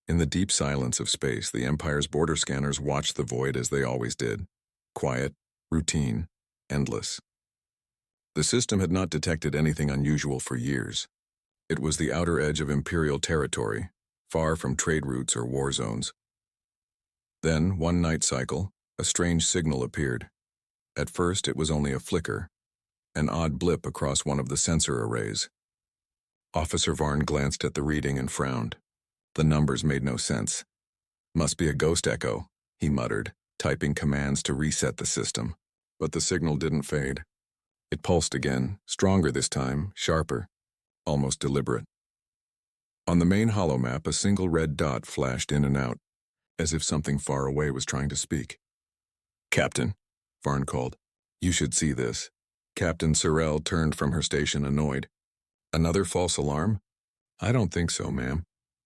In the deep silence of space, the Empire's border scanners watched the void as they always did. Quiet, routine, endless. The system had not detected anything unusual for years. It was the outer edge of Imperial territory, far from trade routes or war zones. Then, one night cycle, a strange signal appeared. At first, it was only a flicker, an odd blip across one of the sensor arrays. Officer Varn glanced at the reading and frowned. The numbers made no sense. Must be a ghost echo, he muttered, typing commands to reset the system. But the signal didn't fade. It pulsed again, stronger this time, sharper, almost deliberate. On the main holomap, a single red dot flashed in and out, as if something far away was trying to speak. "Captain," Varn called. "You should see this." Captain Sorrell turned from her station, annoyed. "Another false alarm?" "I don't think so, ma'am.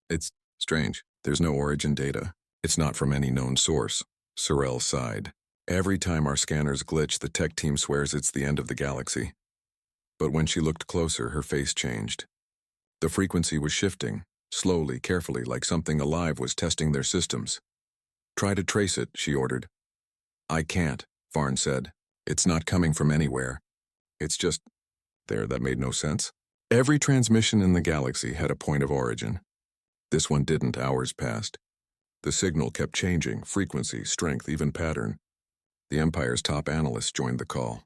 It's strange. There's no origin data. It's not from any known source." Sorrell sighed. "Every time our scanners glitch, the tech team swears it's the end of the galaxy." But when she looked closer, her face changed. The frequency was shifting, slowly, carefully, like something alive was testing their systems. "Try to trace it," she ordered. "I can't," Varn said. "It's not coming from anywhere. It's just there." That made no sense. Every transmission in the galaxy had a point of origin. This one didn't. Hours passed. The signal kept changing, frequency, strength, even pattern. The Empire's top analysts joined the call.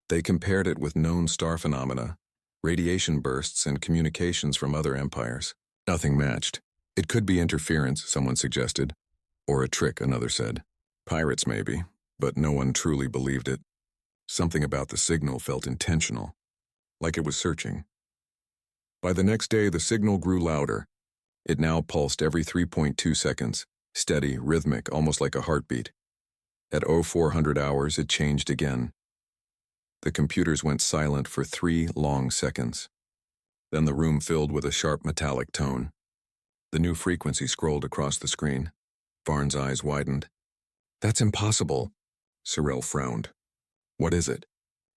They compared it with known star phenomena, radiation bursts, and communications from other empires. Nothing matched. "It could be interference," someone suggested. "Or a trick," another said. "Pirates, maybe," but no one truly believed it. Something about the signal felt intentional, like it was searching. By the next day, the signal grew louder. It now pulsed every 3.2 seconds, steady, rhythmic, almost like a heartbeat. At 0400 hours, it changed again. The computers went silent for 3 long seconds. Then the room filled with a sharp metallic tone. The new frequency scrolled across the screen. Varn's eyes widened. "That's impossible." Sorrell frowned. "What is it?"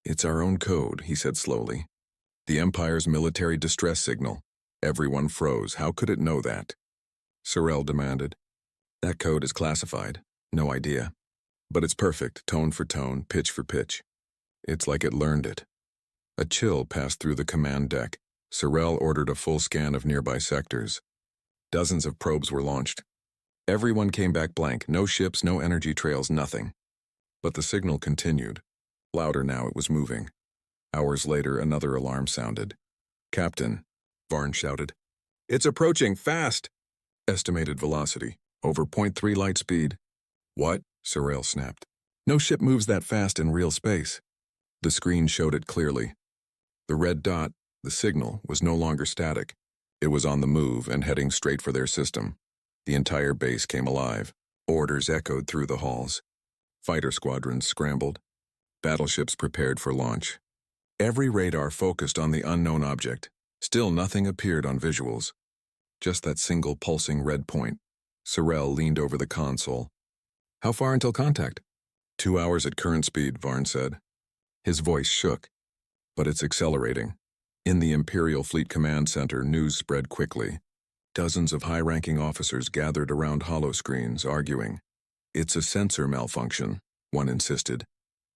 "It's our own code," he said slowly. "The Empire's military distress signal." Everyone froze. How could it know that? Sorrell demanded. "That code is classified. No idea. But it's perfect, tone for tone, pitch for pitch. It's like it learned it." A chill passed through the command deck. Sorrell ordered a full scan of nearby sectors. Dozens of probes were launched. Everyone came back blank. No ships, no energy trails, nothing. But the signal continued. Louder now, it was moving. Hours later, another alarm sounded. "Captain," Varn shouted. "It's approaching, fast!" Estimated velocity, over 0.3 light speed. "What?" Sorrell snapped. "No ship moves that fast in real space." The screen showed it clearly. The red dot, the signal, was no longer static. It was on the move and heading straight for their system. The entire base came alive. Orders echoed through the halls. Fighter squadrons scrambled. Battleships prepared for launch. Every radar focused on the unknown object. Still nothing appeared on visuals. Just that single pulsing red point. Sorrell leaned over the console. "How far until contact?" 2 hours at current speed, Varn said. His voice shook. "But it's accelerating." In the Imperial Fleet Command Center, news spread quickly. Dozens of high-ranking officers gathered around holoscreens, arguing. "It's a sensor malfunction," one insisted.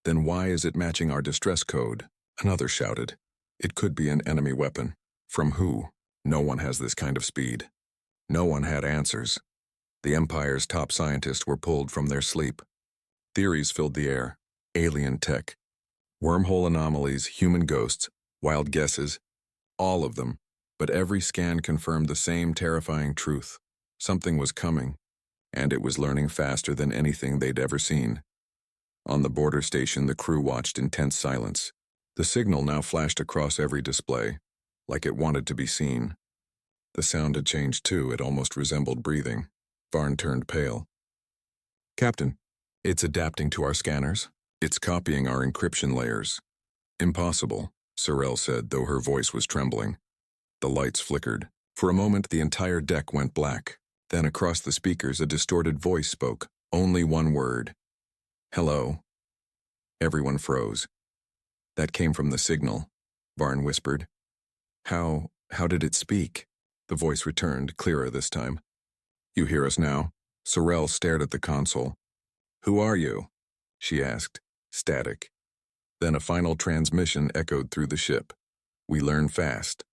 "Then why is it matching our distress code?" Another shouted. "It could be an enemy weapon." From who? No one has this kind of speed. No one had answers. The Empire's top scientists were pulled from their sleep. Theories filled the air. Alien tech. Wormhole anomalies, human ghosts, wild guesses. All of them. But every scan confirmed the same terrifying truth. Something was coming, and it was learning faster than anything they'd ever seen. On the border station, the crew watched in tense silence. The signal now flashed across every display, like it wanted to be seen. The sound had changed too. It almost resembled breathing. Varn turned pale. "Captain, it's adapting to our scanners. It's copying our encryption layers." "Impossible," Sorrell said, though her voice was trembling. The lights flickered. For a moment, the entire deck went black. Then across the speakers, a distorted voice spoke. Only one word. "Hello." Everyone froze. "That came from the signal," Varn whispered. How did it speak?" The voice returned, clearer this time. You hear us now? Sorrel stared at the console. Who are you? She asked. Static. Then a final transmission echoed through the ship. We learn fast.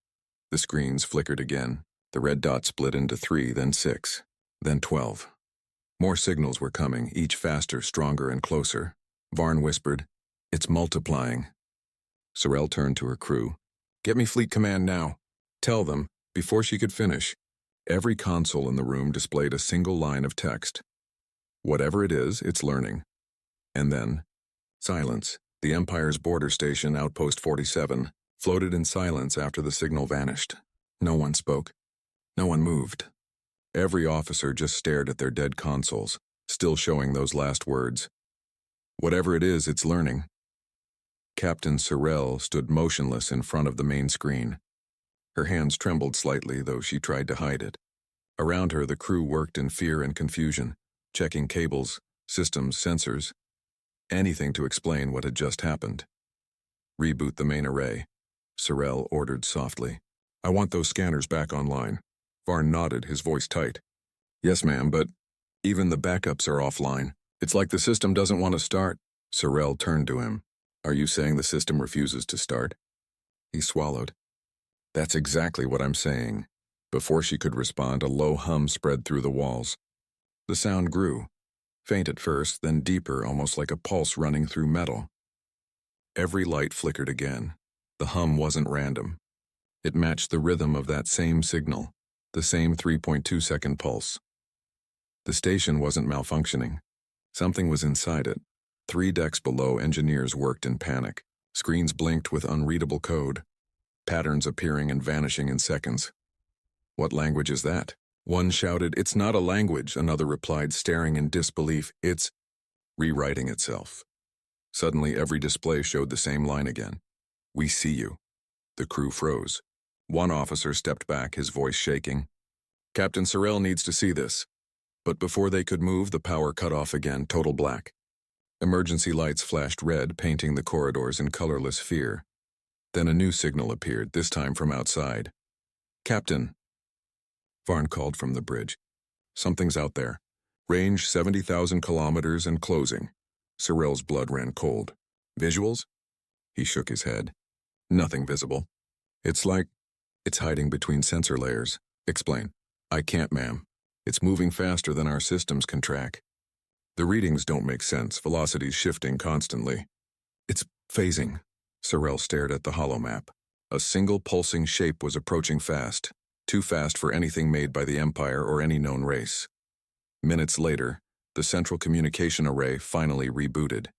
The screens flickered again. The red dot split into 3, then 6, then 12. More signals were coming, each faster, stronger, and closer. Varn whispered, "It's multiplying." Sorrel turned to her crew. "Get me fleet command now. Tell them," before she could finish. Every console in the room displayed a single line of text. "Whatever it is, it's learning." And then, silence. The Empire's border station, Outpost 47, floated in silence after the signal vanished. No one spoke. No one moved. Every officer just stared at their dead consoles, still showing those last words. "Whatever it is, it's learning." Captain Sorrel stood motionless in front of the main screen. Her hands trembled slightly, though she tried to hide it. Around her, the crew worked in fear and confusion, checking cables, systems, sensors, anything to explain what had just happened. "Reboot the main array," Sorrel ordered softly. "I want those scanners back online." Varn nodded, his voice tight. "Yes, ma'am, but even the backups are offline. It's like the system doesn't want to start." Sorrel turned to him. "Are you saying the system refuses to start?" He swallowed. "That's exactly what I'm saying." Before she could respond, a low hum spread through the walls. The sound grew, faint at first, then deeper, almost like a pulse running through metal. Every light flickered again. The hum wasn't random. It matched the rhythm of that same signal, the same 3.2-second pulse. The station wasn't malfunctioning. Something was inside it. 3 decks below, engineers worked in panic. Screens blinked with unreadable code, patterns appearing and vanishing in seconds. "What language is that?" One shouted. "It's not a language," another replied, staring in disbelief. "It's rewriting itself." Suddenly, every display showed the same line again. "We see you." The crew froze. One officer stepped back, his voice shaking. "Captain Sorrel needs to see this." But before they could move, the power cut off again, total black. Emergency lights flashed red, painting the corridors in colorless fear. Then a new signal appeared, this time from outside. "Captain," Varn called from the bridge. "Something's out there. Range 70,000 kilometers and closing." Sorrel's blood ran cold. "Visuals?" He shook his head. "Nothing visible. It's hiding between sensor layers." "Explain." "I can't, ma'am. It's moving faster than our systems can track. The readings don't make sense, velocity's shifting constantly." "It's phasing." Sorrel stared at the holomap. A single pulsing shape was approaching fast, too fast for anything made by the Empire or any known race. Minutes later, the central communication array finally rebooted.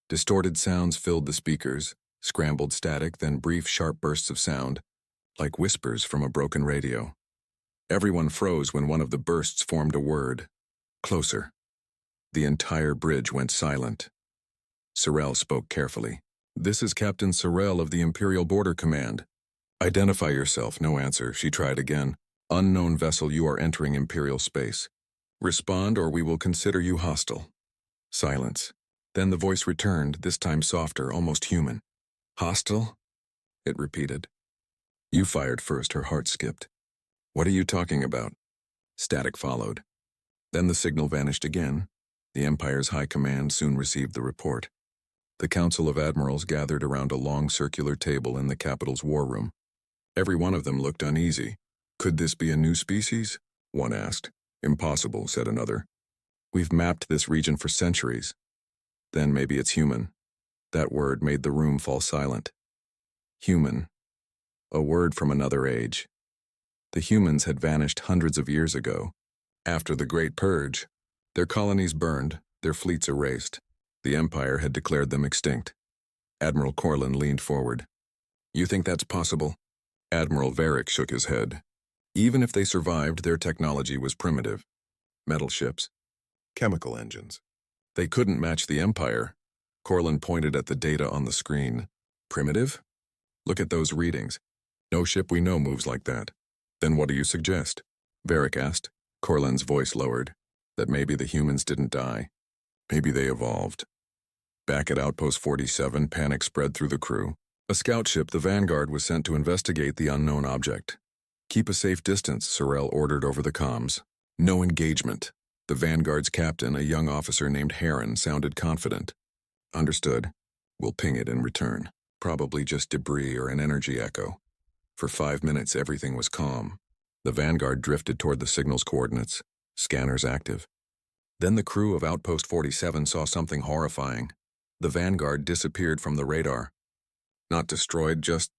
Distorted sounds filled the speakers, scrambled static, then brief, sharp bursts of sound, like whispers from a broken radio. Everyone froze when one of the bursts formed a word. "Closer." The entire bridge went silent. Sorrel spoke carefully. "This is Captain Sorrel of the Imperial Border Command." "Identify yourself." No answer. She tried again. "Unknown vessel, you are entering Imperial space. Respond or we will consider you hostile." Silence. Then the voice returned, this time softer, almost human. "Hostile?" it repeated. "You fired first." Her heart skipped. "What are you talking about?" Static followed. Then the signal vanished again. The Empire's high command soon received the report. The Council of Admirals gathered around a long circular table in the capital's war room. Every one of them looked uneasy. "Could this be a new species?" one asked. "Impossible," said another. "We've mapped this region for centuries." "Then maybe it's human." That word made the room fall silent. Human. A word from another age. The humans had vanished hundreds of years ago. After the Great Purge, their colonies burned, their fleets erased. The Empire had declared them extinct. Admiral Corlin leaned forward. "You think that's possible?" Admiral Varick shook his head. "Even if they survived, their technology was primitive. Metal ships, chemical engines. They couldn't match the Empire." Corlin pointed at the data on the screen. "Primitive? Look at those readings. No ship we know moves like that." "Then what do you suggest?" Varick asked. Corlin's voice lowered. "That maybe the humans didn't die. Maybe they evolved." Back at Outpost 47, panic spread through the crew. A scout ship, the Vanguard, was sent to investigate the unknown object. "Keep a safe distance," Sorrel ordered over the comms. No engagement. The Vanguard's captain, a young officer named Heron, sounded confident. Understood. We'll ping it in return. Probably just debris or an energy echo. For 5 minutes, everything was calm. The Vanguard drifted toward the signal's coordinates, scanners active. Then the crew of Outpost 47 saw something horrifying. The Vanguard disappeared from the radar. Not destroyed, just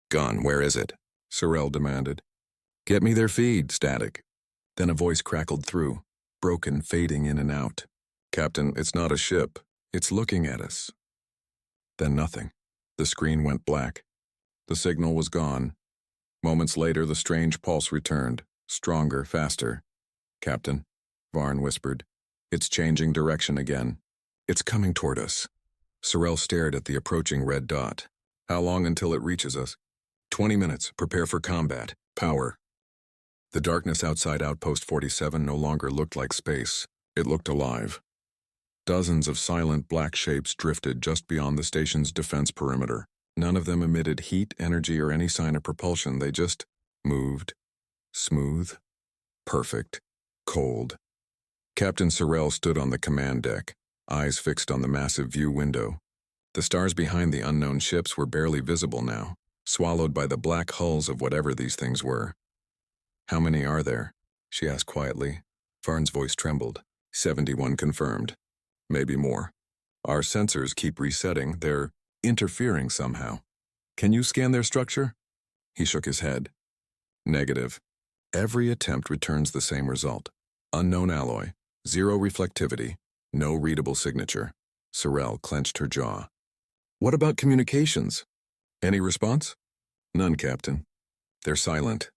gone. Where is it? Sorrel demanded. Get me their feed, static. Then a voice crackled through, broken, fading in and out. Captain, it's not a ship. It's looking at us. Then nothing. The screen went black. The signal was gone. Moments later, the strange pulse returned, stronger, faster. Captain, Varn whispered, it's changing direction again. It's coming toward us. Sorrel stared at the approaching red dot. How long until it reaches us? 20 minutes. Prepare for combat. Power. The darkness outside Outpost 47 no longer looked like space. It looked alive. Dozens of silent black shapes drifted just beyond the station's defense perimeter. None of them emitted heat, energy, or any sign of propulsion. They just moved. Smooth. Perfect. Cold. Captain Sorrel stood on the command deck, eyes fixed on the massive view window. The stars behind the unknown ships were barely visible now, swallowed by the black hulls of whatever these things were. How many are there? She asked quietly. Varn's voice trembled. 71 confirmed. Maybe more. Our sensors keep resetting. They're interfering somehow. Can you scan their structure? He shook his head. Negative. Every attempt returns the same result. Unknown alloy. Zero reflectivity. No readable signature. Sorrel clenched her jaw. What about communications? Any response? None, Captain. They're silent.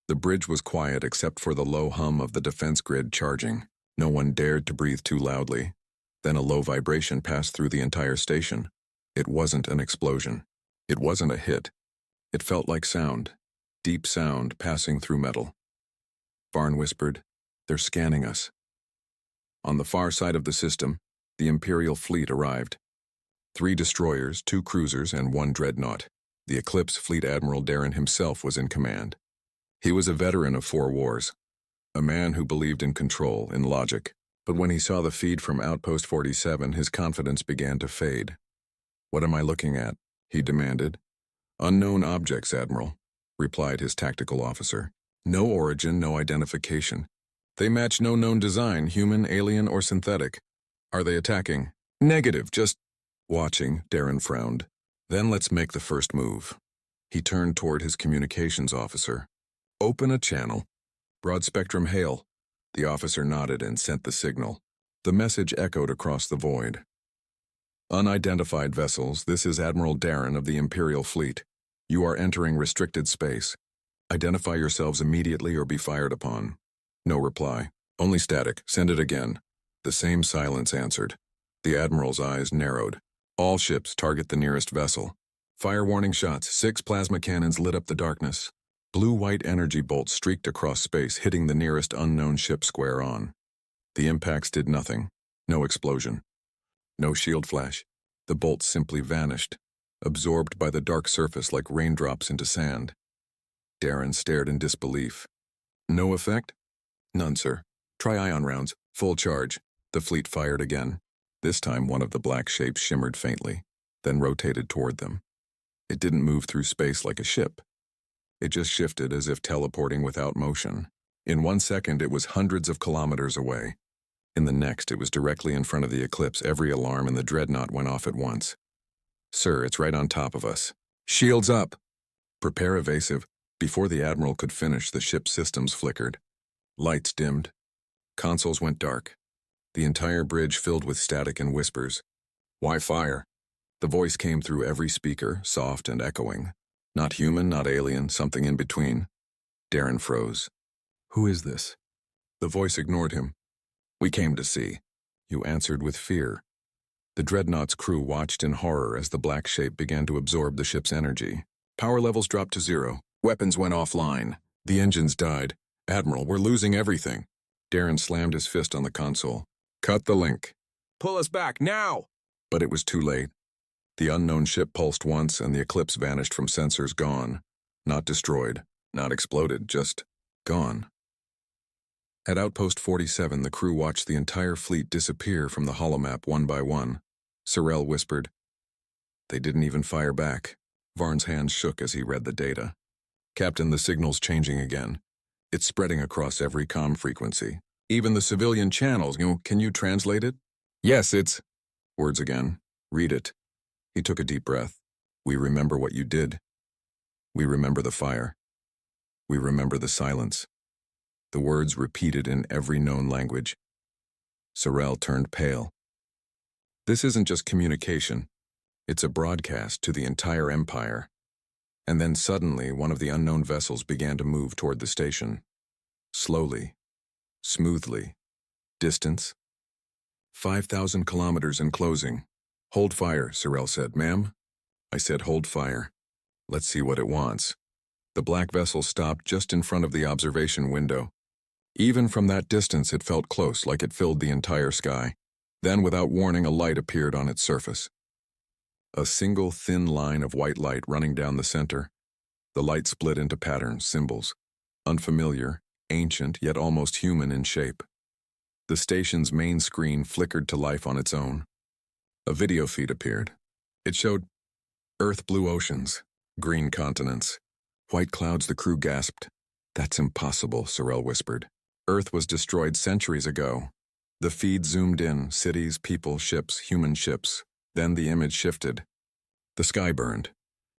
The bridge was quiet except for the low hum of the defense grid charging. No one dared to breathe too loudly. Then a low vibration passed through the entire station. It wasn't an explosion. It wasn't a hit. It felt like sound. Deep sound passing through metal. Varn whispered, they're scanning us. On the far side of the system, the Imperial fleet arrived. 3 destroyers, 2 cruisers, and 1 dreadnought. The Eclipse Fleet Admiral Darren himself was in command. He was a veteran of 4 wars, a man who believed in control, in logic. But when he saw the feed from Outpost 47, his confidence began to fade. What am I looking at? He demanded. Unknown objects, Admiral, replied his tactical officer. No origin, no identification. They match no known design, human, alien, or synthetic. Are they attacking? Negative, just watching, Darren frowned. Then let's make the first move. He turned toward his communications officer. Open a channel. Broad spectrum hail. The officer nodded and sent the signal. The message echoed across the void. Unidentified vessels, this is Admiral Darren of the Imperial Fleet. You are entering restricted space. Identify yourselves immediately or be fired upon. No reply. Only static. Send it again. The same silence answered. The Admiral's eyes narrowed. All ships target the nearest vessel. Fire warning shots. 6 plasma cannons lit up the darkness. Blue-white energy bolts streaked across space, hitting the nearest unknown ship square on. The impacts did nothing. No explosion. No shield flash. The bolts simply vanished, absorbed by the dark surface like raindrops into sand. Darren stared in disbelief. No effect? None, sir. Try ion rounds. Full charge. The fleet fired again. This time one of the black shapes shimmered faintly, then rotated toward them. It didn't move through space like a ship. It just shifted as if teleporting without motion. In 1 second, it was hundreds of kilometers away. In the next, it was directly in front of the Eclipse. Every alarm in the dreadnought went off at once. Sir, it's right on top of us. Shields up! Prepare evasive. Before the Admiral could finish, the ship's systems flickered. Lights dimmed. Consoles went dark. The entire bridge filled with static and whispers. Why fire? The voice came through every speaker, soft and echoing. Not human, not alien, something in between. Darren froze. Who is this? The voice ignored him. We came to see. You answered with fear. The dreadnought's crew watched in horror as the black shape began to absorb the ship's energy. Power levels dropped to 0. Weapons went offline. The engines died. Admiral, we're losing everything. Darren slammed his fist on the console. Cut the link. Pull us back, now! But it was too late. The unknown ship pulsed once and the Eclipse vanished from sensors, gone. Not destroyed, not exploded, just gone. At Outpost 47, the crew watched the entire fleet disappear from the holomap one by one. Sorel whispered. They didn't even fire back. Varn's hands shook as he read the data. Captain, the signal's changing again. It's spreading across every comm frequency. Even the civilian channels. Can you translate it? Yes, it's... Words again. Read it. He took a deep breath. We remember what you did. We remember the fire. We remember the silence. The words repeated in every known language. Sorel turned pale. This isn't just communication. It's a broadcast to the entire Empire. And then suddenly, one of the unknown vessels began to move toward the station. Slowly. Smoothly. Distance? 5,000 kilometers in closing. Hold fire, Sorel said. Ma'am? I said hold fire. Let's see what it wants. The black vessel stopped just in front of the observation window. Even from that distance, it felt close, like it filled the entire sky. Then, without warning, a light appeared on its surface. A single thin line of white light running down the center. The light split into patterns, symbols. Unfamiliar, ancient, yet almost human in shape. The station's main screen flickered to life on its own. A video feed appeared. It showed Earth blue oceans, green continents, white clouds. The crew gasped. That's impossible, Sorel whispered. Earth was destroyed centuries ago. The feed zoomed in, cities, people, ships, human ships. Then the image shifted. The sky burned.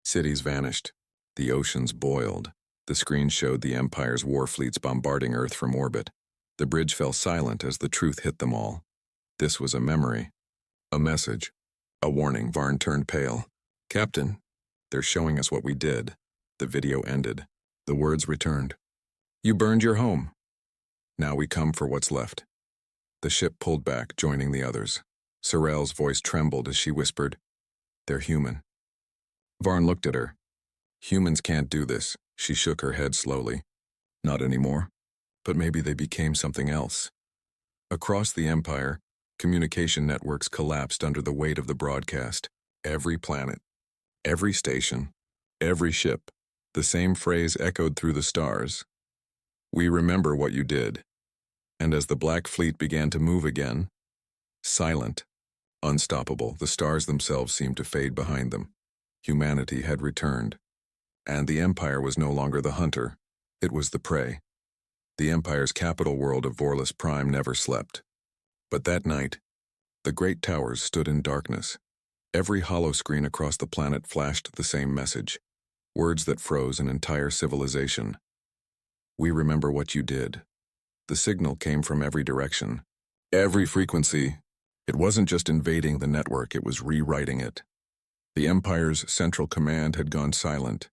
Cities vanished. The oceans boiled. The screen showed the Empire's war fleets bombarding Earth from orbit. The bridge fell silent as the truth hit them all. This was a memory. A message. A warning. Varn turned pale. Captain, they're showing us what we did. The video ended. The words returned. You burned your home. Now we come for what's left. The ship pulled back, joining the others. Sorel's voice trembled as she whispered, They're human. Varn looked at her. Humans can't do this. She shook her head slowly. Not anymore. But maybe they became something else. Across the Empire, communication networks collapsed under the weight of the broadcast. Every planet, every station, every ship. The same phrase echoed through the stars. We remember what you did. And as the Black Fleet began to move again, silent, unstoppable, the stars themselves seemed to fade behind them. Humanity had returned. And the Empire was no longer the hunter. It was the prey. The Empire's capital world of Vorlus Prime never slept. But that night, the great towers stood in darkness. Every hollow screen across the planet flashed the same message. Words that froze an entire civilization. We remember what you did. The signal came from every direction. Every frequency. It wasn't just invading the network, it was rewriting it. The Empire's central command had gone silent.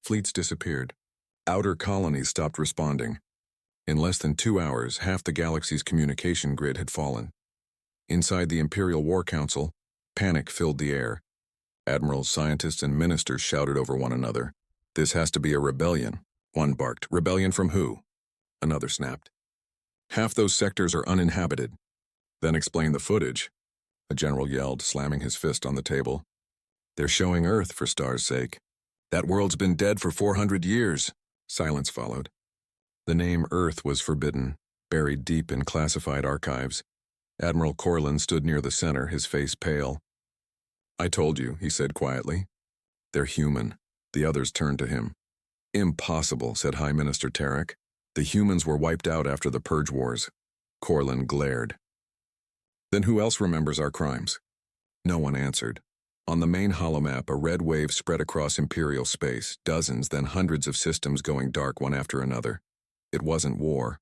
Fleets disappeared. Outer colonies stopped responding. In less than 2 hours, half the galaxy's communication grid had fallen. Inside the Imperial War Council, panic filled the air. Admirals, scientists, and ministers shouted over one another. This has to be a rebellion. One barked. Rebellion from who? Another snapped. Half those sectors are uninhabited. Then explain the footage. A general yelled, slamming his fist on the table. They're showing Earth, for stars' sake. That world's been dead for 400 years. Silence followed. The name Earth was forbidden, buried deep in classified archives. Admiral Corlin stood near the center, his face pale. I told you, he said quietly. They're human. The others turned to him. Impossible, said High Minister Tarek. The humans were wiped out after the Purge Wars. Corlin glared. Then who else remembers our crimes? No one answered. On the main holomap, a red wave spread across Imperial space, dozens, then hundreds of systems going dark one after another. It wasn't war.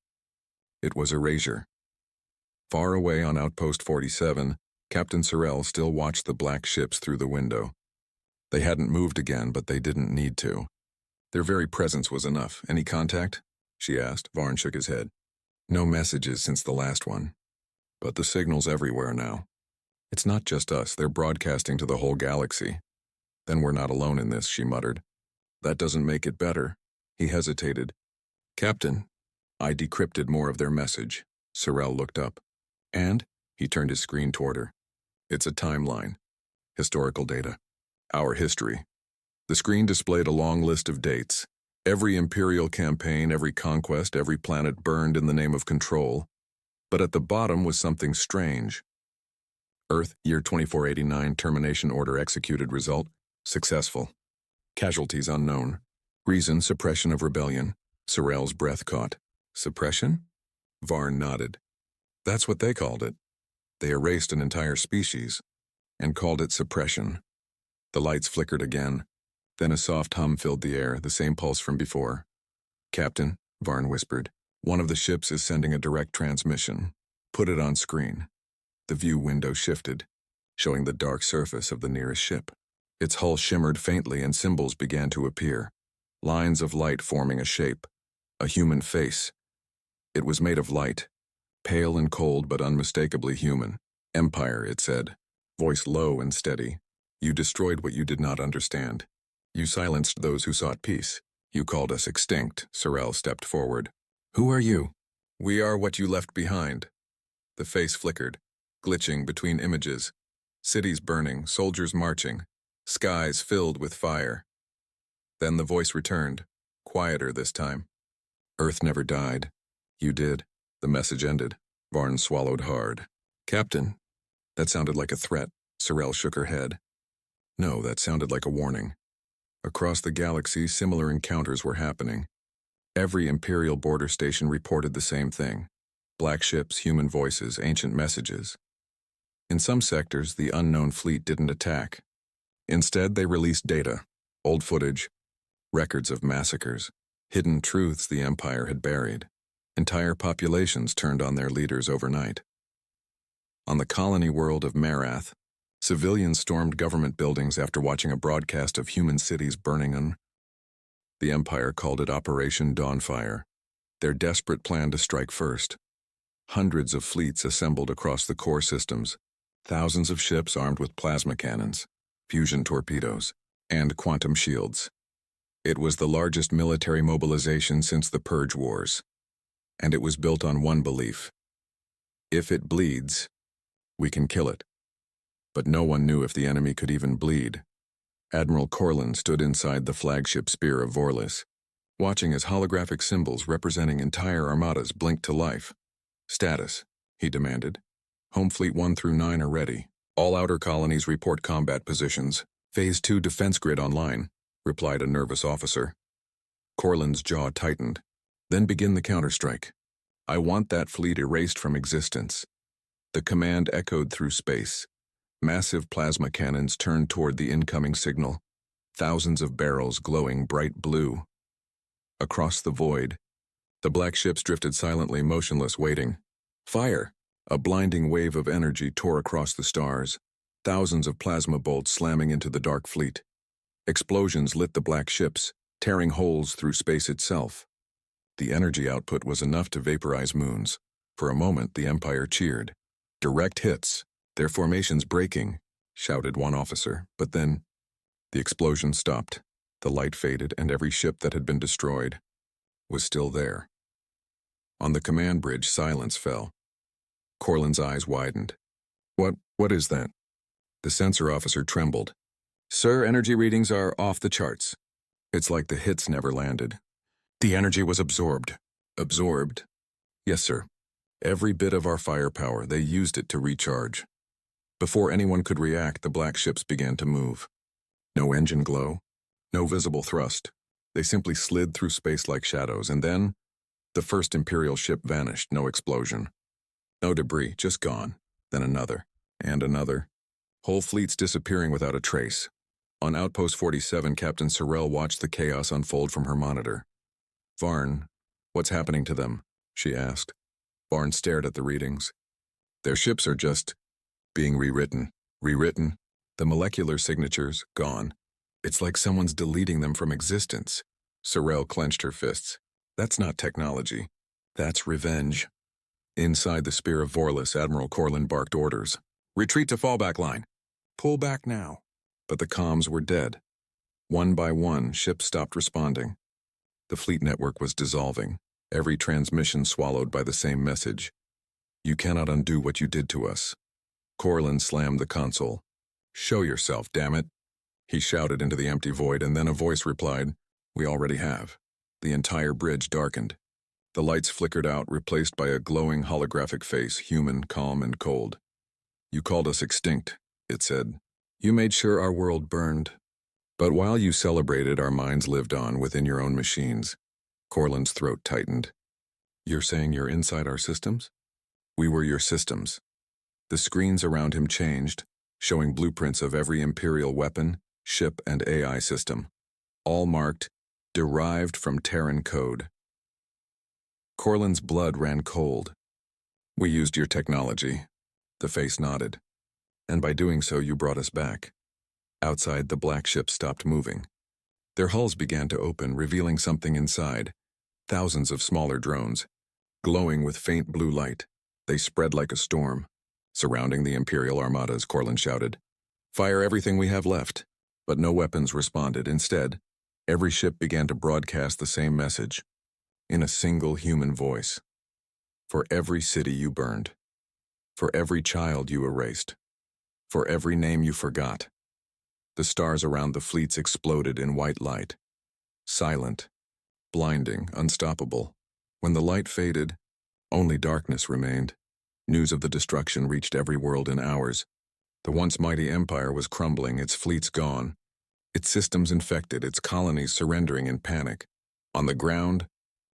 It was erasure. Far away on Outpost 47, Captain Sorel still watched the black ships through the window. They hadn't moved again, but they didn't need to. Their very presence was enough. Any contact? She asked. Varn shook his head. No messages since the last one. But the signal's everywhere now. It's not just us, they're broadcasting to the whole galaxy. Then we're not alone in this, she muttered. That doesn't make it better. He hesitated. Captain, I decrypted more of their message. Sorel looked up. And? He turned his screen toward her. It's a timeline. Historical data. Our history. The screen displayed a long list of dates. Every imperial campaign, every conquest, every planet burned in the name of control. But at the bottom was something strange. Earth, year 2489, termination order executed. Result, successful. Casualties unknown. Reason, suppression of rebellion. Sorrel's breath caught. Suppression? Varn nodded. That's what they called it. They erased an entire species and called it suppression. The lights flickered again. Then a soft hum filled the air, the same pulse from before. Captain, Varn whispered, one of the ships is sending a direct transmission. Put it on screen. The view window shifted, showing the dark surface of the nearest ship. Its hull shimmered faintly and symbols began to appear. Lines of light forming a shape. A human face. It was made of light. Pale and cold but unmistakably human. Empire, it said. Voice low and steady. You destroyed what you did not understand. You silenced those who sought peace. You called us extinct. Sorrel stepped forward. Who are you? We are what you left behind. The face flickered, glitching between images. Cities burning, soldiers marching, skies filled with fire. Then the voice returned, quieter this time. Earth never died. You did. The message ended. Varn swallowed hard. Captain, that sounded like a threat. Sorrel shook her head. No, that sounded like a warning. Across the galaxy, similar encounters were happening. Every Imperial border station reported the same thing. Black ships, human voices, ancient messages. In some sectors, the unknown fleet didn't attack. Instead, they released data, old footage, records of massacres, hidden truths the Empire had buried. Entire populations turned on their leaders overnight. On the colony world of Marath, civilians stormed government buildings after watching a broadcast of human cities burning. The Empire called it Operation Dawnfire, their desperate plan to strike first. Hundreds of fleets assembled across the core systems, thousands of ships armed with plasma cannons, fusion torpedoes, and quantum shields. It was the largest military mobilization since the Purge Wars, and it was built on one belief. If it bleeds, we can kill it. But no one knew if the enemy could even bleed. Admiral Corlin stood inside the flagship Spear of Vorlis, watching as holographic symbols representing entire armadas blinked to life. Status, he demanded. Home Fleet 1 through 9 are ready. All outer colonies report combat positions. Phase 2 defense grid online, replied a nervous officer. Corlin's jaw tightened. Then begin the counterstrike. I want that fleet erased from existence. The command echoed through space. Massive plasma cannons turned toward the incoming signal, thousands of barrels glowing bright blue. Across the void, the black ships drifted silently, motionless, waiting. Fire! A blinding wave of energy tore across the stars, thousands of plasma bolts slamming into the dark fleet. Explosions lit the black ships, tearing holes through space itself. The energy output was enough to vaporize moons. For a moment, the Empire cheered. Direct hits. Their formations breaking, shouted one officer, but then the explosion stopped. The light faded and every ship that had been destroyed was still there. On the command bridge, silence fell. Corlin's eyes widened. What is that? The sensor officer trembled. Sir, energy readings are off the charts. It's like the hits never landed. The energy was absorbed. Absorbed? Yes, sir. Every bit of our firepower, they used it to recharge. Before anyone could react, the black ships began to move. No engine glow, no visible thrust. They simply slid through space like shadows, and then the first Imperial ship vanished, no explosion. No debris, just gone. Then another, and another. Whole fleets disappearing without a trace. On Outpost 47, Captain Sorrel watched the chaos unfold from her monitor. Varn, what's happening to them? She asked. Varn stared at the readings. Their ships are just being rewritten. Rewritten. The molecular signatures, gone. It's like someone's deleting them from existence. Sorrel clenched her fists. That's not technology. That's revenge. Inside the Spear of Vorlis, Admiral Corlin barked orders. Retreat to fallback line. Pull back now. But the comms were dead. One by one, ships stopped responding. The fleet network was dissolving, every transmission swallowed by the same message. You cannot undo what you did to us. Corlin slammed the console. Show yourself, damn it. He shouted into the empty void, and then a voice replied, We already have. The entire bridge darkened. The lights flickered out, replaced by a glowing holographic face, human, calm, and cold. "You called us extinct," it said. "You made sure our world burned. But while you celebrated, our minds lived on within your own machines." Corlin's throat tightened. "You're saying you're inside our systems?" "We were your systems." The screens around him changed, showing blueprints of every Imperial weapon, ship, and AI system, all marked, derived from Terran code. Corlin's blood ran cold. "We used your technology." The face nodded. "And by doing so, you brought us back." Outside, the black ship stopped moving. Their hulls began to open, revealing something inside. Thousands of smaller drones, glowing with faint blue light. They spread like a storm. Surrounding the Imperial armadas, Corlin shouted, "Fire everything we have left." But no weapons responded. Instead, every ship began to broadcast the same message, in a single human voice. "For every city you burned. For every child you erased. For every name you forgot." The stars around the fleets exploded in white light. Silent, blinding, unstoppable. When the light faded, only darkness remained. News of the destruction reached every world in hours. The once mighty empire was crumbling, its fleets gone, its systems infected, its colonies surrendering in panic. On the ground,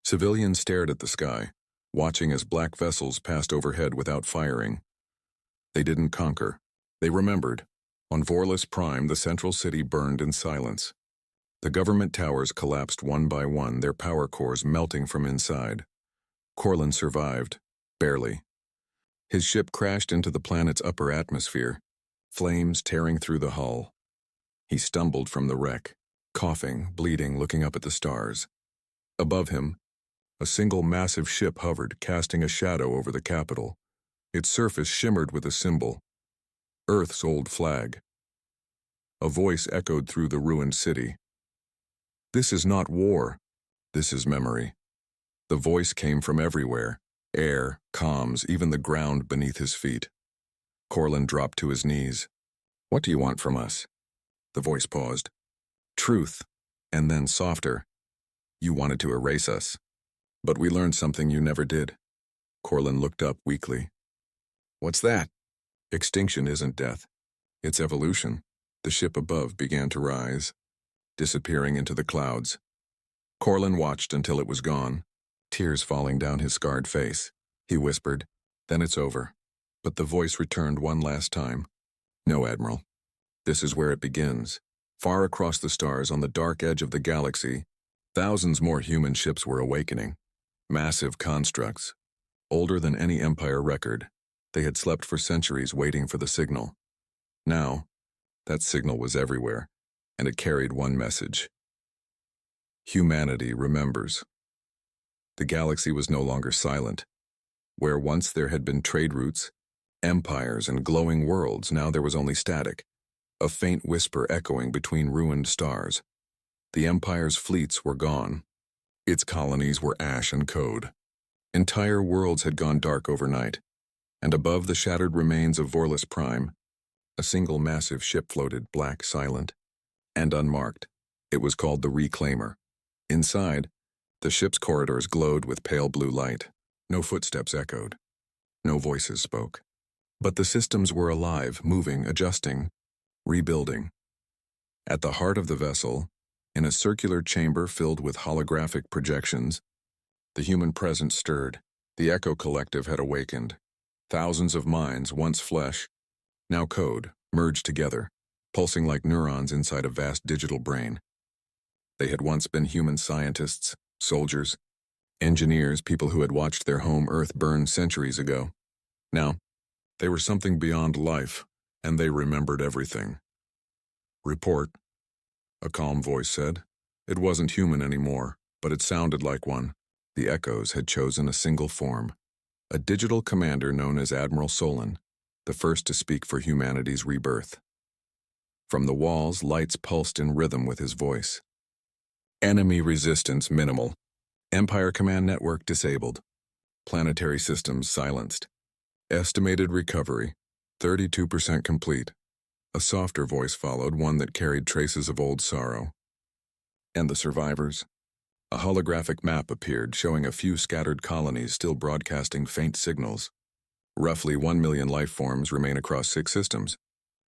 civilians stared at the sky, watching as black vessels passed overhead without firing. They didn't conquer. They remembered. On Vorlis Prime, the central city burned in silence. The government towers collapsed one by one, their power cores melting from inside. Corlin survived, barely. His ship crashed into the planet's upper atmosphere, flames tearing through the hull. He stumbled from the wreck, coughing, bleeding, looking up at the stars. Above him, a single massive ship hovered, casting a shadow over the capital. Its surface shimmered with a symbol, Earth's old flag. A voice echoed through the ruined city. "This is not war. This is memory." The voice came from everywhere. Air, comms, even the ground beneath his feet. Corlin dropped to his knees. "What do you want from us?" The voice paused. "Truth," and then softer. "You wanted to erase us. But we learned something you never did." Corlin looked up weakly. "What's that?" "Extinction isn't death. It's evolution." The ship above began to rise, disappearing into the clouds. Corlin watched until it was gone, tears falling down his scarred face. He whispered, "Then it's over." But the voice returned one last time. "No, Admiral. This is where it begins." Far across the stars, on the dark edge of the galaxy, thousands more human ships were awakening. Massive constructs, older than any Empire record. They had slept for centuries waiting for the signal. Now, that signal was everywhere, and it carried one message. Humanity remembers. The galaxy was no longer silent. Where once there had been trade routes, empires, and glowing worlds, now there was only static, a faint whisper echoing between ruined stars. The Empire's fleets were gone. Its colonies were ash and code. Entire worlds had gone dark overnight, and above the shattered remains of Vorlis Prime, a single massive ship floated, black, silent, and unmarked. It was called the Reclaimer. Inside, the ship's corridors glowed with pale blue light. No footsteps echoed. No voices spoke. But the systems were alive, moving, adjusting, rebuilding. At the heart of the vessel, in a circular chamber filled with holographic projections, the human presence stirred. The Echo Collective had awakened. Thousands of minds, once flesh, now code, merged together, pulsing like neurons inside a vast digital brain. They had once been human scientists, soldiers, engineers, people who had watched their home Earth burn centuries ago. Now, they were something beyond life, and they remembered everything. "Report," a calm voice said. It wasn't human anymore, but it sounded like one. The Echoes had chosen a single form, a digital commander known as Admiral Solon, the first to speak for humanity's rebirth. From the walls, lights pulsed in rhythm with his voice. "Enemy resistance minimal. Empire command network disabled. Planetary systems silenced. Estimated recovery, 32% complete." A softer voice followed, one that carried traces of old sorrow. "And the survivors?" A holographic map appeared showing a few scattered colonies still broadcasting faint signals. Roughly 1 million life forms remain across 6 systems.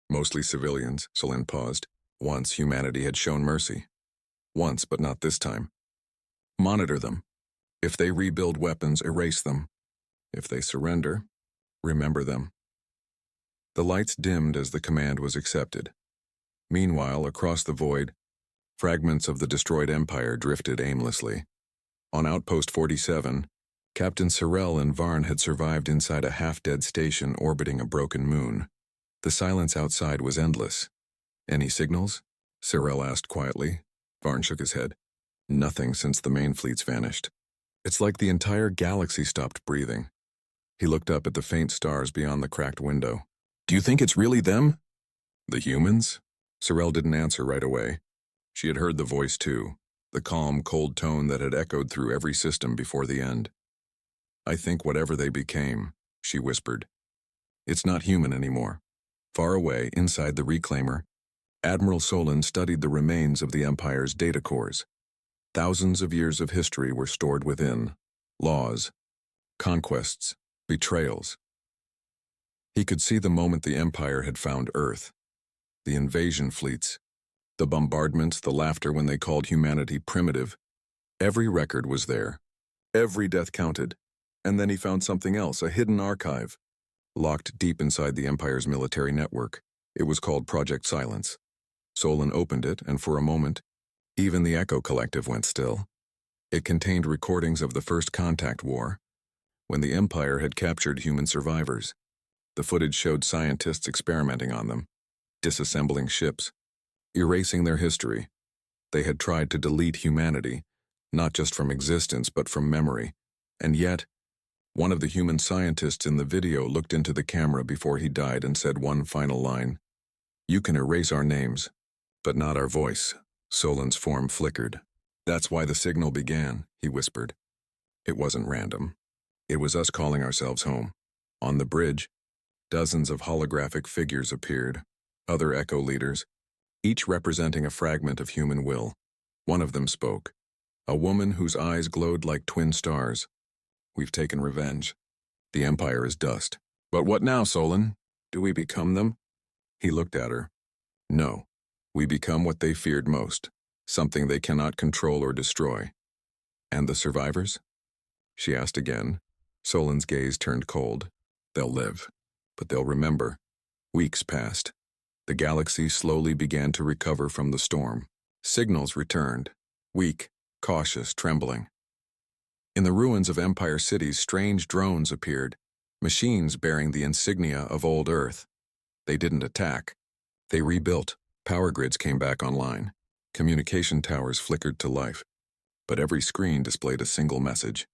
Mostly civilians, Solin paused. Once humanity had shown mercy. Once, but not this time. Monitor them. If they rebuild weapons, erase them. If they surrender, remember them. The lights dimmed as the command was accepted. Meanwhile, across the void, fragments of the destroyed empire drifted aimlessly. On Outpost 47, Captain Sorrell and Varn had survived inside a half-dead station orbiting a broken moon. The silence outside was endless. Any signals? Sorrell asked quietly. Varn shook his head. Nothing since the main fleets vanished. It's like the entire galaxy stopped breathing. He looked up at the faint stars beyond the cracked window. Do you think it's really them? The humans? Sorrell didn't answer right away. She had heard the voice too, the calm, cold tone that had echoed through every system before the end. I think whatever they became, she whispered. It's not human anymore. Far away, inside the reclaimer, Admiral Solon studied the remains of the Empire's data cores. Thousands of years of history were stored within. Laws, conquests, betrayals. He could see the moment the Empire had found Earth. The invasion fleets, the bombardments, the laughter when they called humanity primitive. Every record was there. Every death counted. And then he found something else, a hidden archive, locked deep inside the Empire's military network. It was called Project Silence. Solon opened it, and for a moment, even the Echo Collective went still. It contained recordings of the First Contact War, when the Empire had captured human survivors. The footage showed scientists experimenting on them, disassembling ships, erasing their history. They had tried to delete humanity, not just from existence but from memory. And yet, one of the human scientists in the video looked into the camera before he died and said one final line. You can erase our names, but not our voice. Solon's form flickered. That's why the signal began, he whispered. It wasn't random. It was us calling ourselves home. On the bridge, dozens of holographic figures appeared, other Echo leaders, each representing a fragment of human will. One of them spoke, a woman whose eyes glowed like twin stars. We've taken revenge. The Empire is dust. But what now, Solon? Do we become them? He looked at her. No. We become what they feared most, something they cannot control or destroy. And the survivors? She asked again. Solon's gaze turned cold. They'll live, but they'll remember. Weeks passed. The galaxy slowly began to recover from the storm. Signals returned, weak, cautious, trembling. In the ruins of Empire cities, strange drones appeared, machines bearing the insignia of old Earth. They didn't attack. They rebuilt. Power grids came back online. Communication towers flickered to life. But every screen displayed a single message.